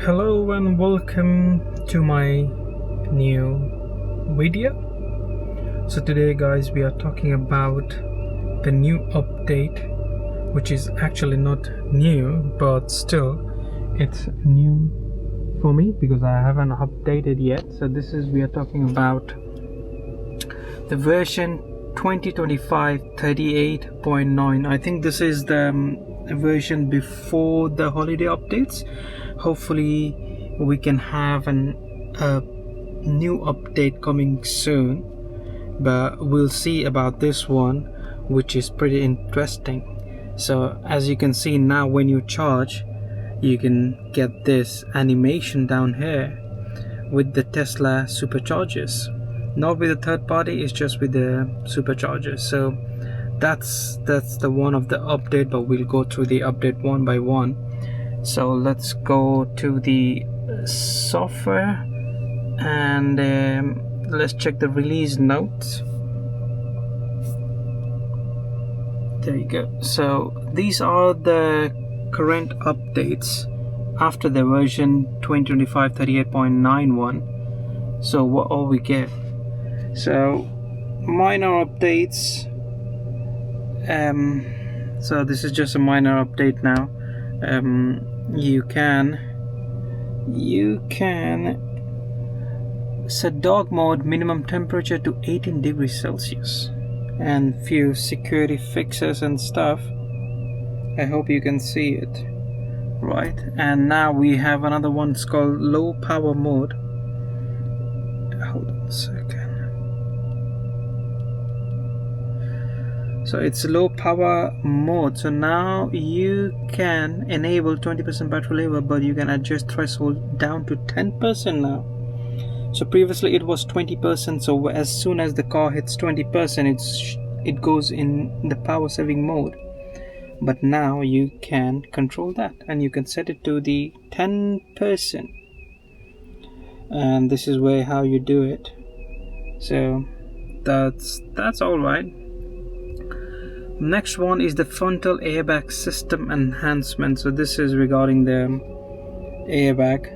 Hello and welcome to my new video. So today guys, we are talking about the new update, which is actually not new, but still it's new for me because I haven't updated yet. So we are talking about the version 2025 38.9. I think this is the version before the holiday updates. Hopefully we can have a new update coming soon, but we'll see about this one, which is pretty interesting. So as you can see now, when you charge, you can get this animation down here with the Tesla Superchargers, not with the third party, it's just with the Superchargers. So that's the one of the update, but we'll go through the update one by one. So let's go to the software and let's check the release notes. There you go. So these are the current updates after the version 2025 38.91. so what all we get? So minor updates. So this is just a minor update now. You can set dog mode minimum temperature to 18 degrees Celsius and few security fixes and stuff. I hope you can see it, right? And now we have another one. It's called low power mode. Hold on a second. So it's low power mode. So now you can enable 20% battery level, but you can adjust threshold down to 10% now. So previously it was 20%. So as soon as the car hits 20%, it goes in the power saving mode. But now you can control that and you can set it to the 10%. And this is how you do it. So that's all right. Next one is the frontal airbag system enhancement. So this is regarding the airbag.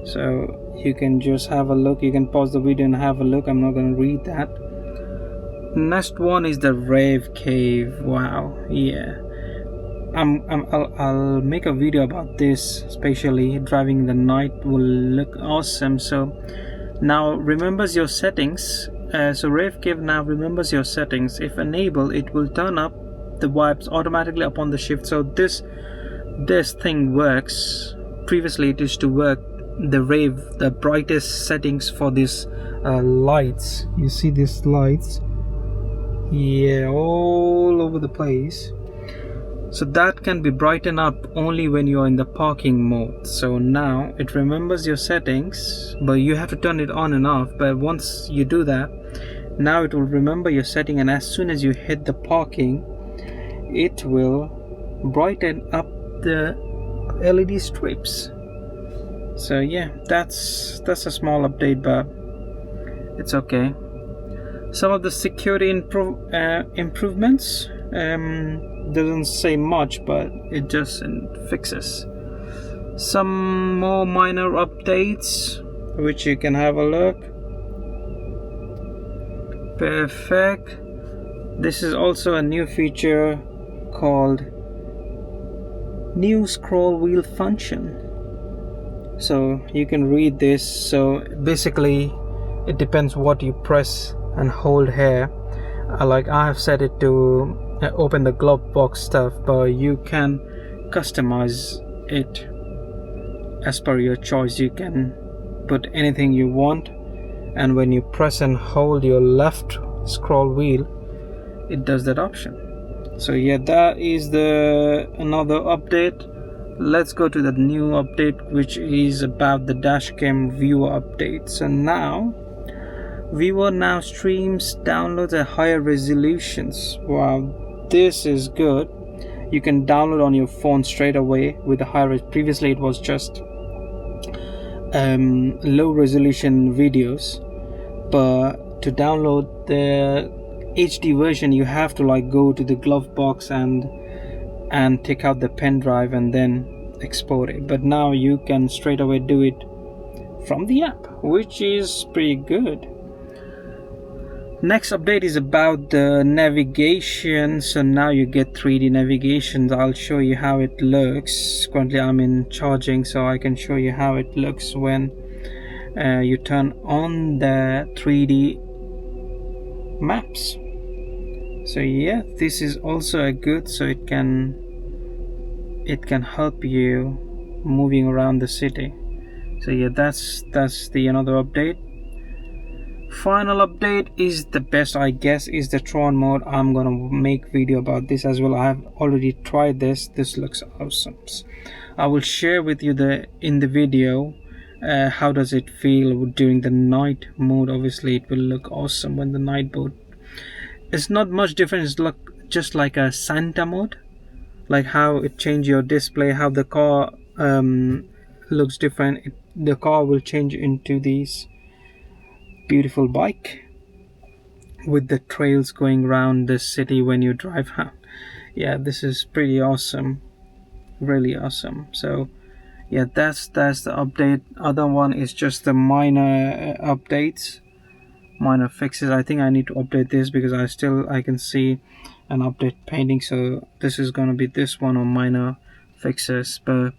So you can just have a look. You can pause the video and have a look. I'm not going to read that. Next one is the rave cave. Wow, yeah. I'll make a video about this, especially driving in the night will look awesome. So now remembers your settings. So Rave Cave now remembers your settings. If enabled, it will turn up the wipes automatically upon the shift. So this thing works. Previously it used to work the brightest settings for these lights. You see these lights, yeah, all over the place. So that can be brightened up only when you are in the parking mode. So now it remembers your settings, but you have to turn it on and off. But once you do that, now it will remember your setting, and as soon as you hit the parking, it will brighten up the LED strips. So yeah, that's a small update, but it's okay. Some of the security improvements, doesn't say much, but it just fixes some more minor updates, which you can have a look. Perfect. This is also a new feature called new scroll wheel function. So you can read this. So basically it depends what you press and hold here. Like I have set it to open the glove box stuff, but you can customize it as per your choice. You can put anything you want, and when you press and hold your left scroll wheel, it does that option. So yeah, that is another update. Let's go to the new update, which is about the Dashcam viewer update. So now viewer now streams downloads at higher resolutions. Wow, this is good. You can download on your phone straight away with the higher. Previously it was just low resolution videos, but to download the HD version you have to go to the glove box and take out the pen drive and then export it, but now you can straight away do it from the app, which is pretty good. Next update is about the navigation. So now you get 3D navigation. I'll show you how it looks. Currently I'm in charging, so I can show you how it looks when you turn on the 3D maps. So yeah, this is also a good, so it can help you moving around the city. So yeah, that's the another update. Final update is the best, I guess, is the Tron mode. I'm gonna make video about this as well. I have already tried this. This looks awesome. I will share with you in the video how does it feel during the night mode. Obviously it will look awesome when the night mode. It's not much different. It's just like a Santa mode, like how it changes your display, how the car looks different. The car will change into these beautiful bike with the trails going around the city when you drive out. Yeah, this is pretty awesome, really awesome. So yeah, that's the update. Other one is just the minor updates, minor fixes. I think I need to update this because I can see an update painting, so this is gonna be this one on minor fixes. But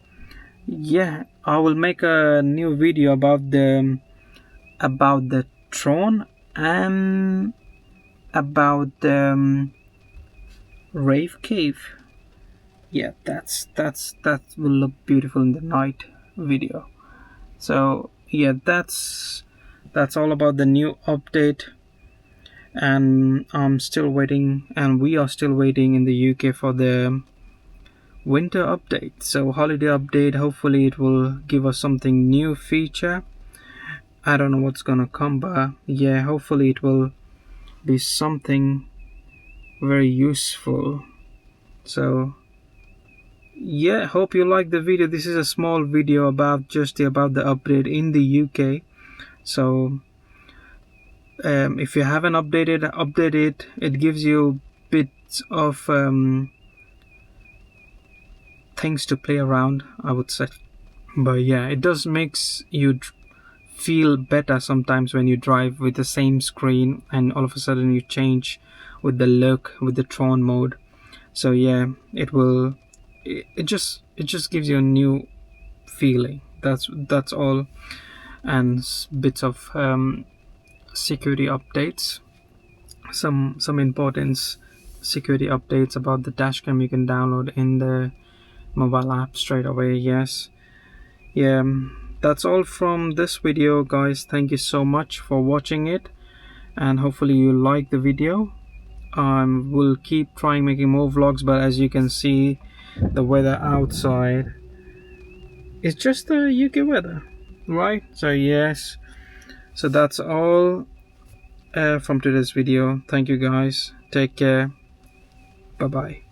yeah, I will make a new video about the Tron and about the rave cave. Yeah, that will look beautiful in the night video. So yeah, that's all about the new update, and I'm still waiting, and we are still waiting in the UK for the winter update. So holiday update, hopefully it will give us something new feature. I don't know what's gonna come, but yeah, hopefully it will be something very useful. So yeah, hope you like the video. This is a small video about about the update in the UK. So if you haven't update it. It gives you bits of things to play around, I would say. But yeah, it does makes you feel better sometimes when you drive with the same screen and all of a sudden you change with the look with the Tron mode. So yeah, it just gives you a new feeling. That's all. And bits of security updates, some important security updates about the Dashcam you can download in the mobile app straight away. Yes, yeah, that's all from this video, guys. Thank you so much for watching it, and hopefully you like the video. We'll keep trying making more vlogs, but as you can see, the weather outside is just the UK weather, right? So yes, so that's all from today's video. Thank you guys, take care, bye bye.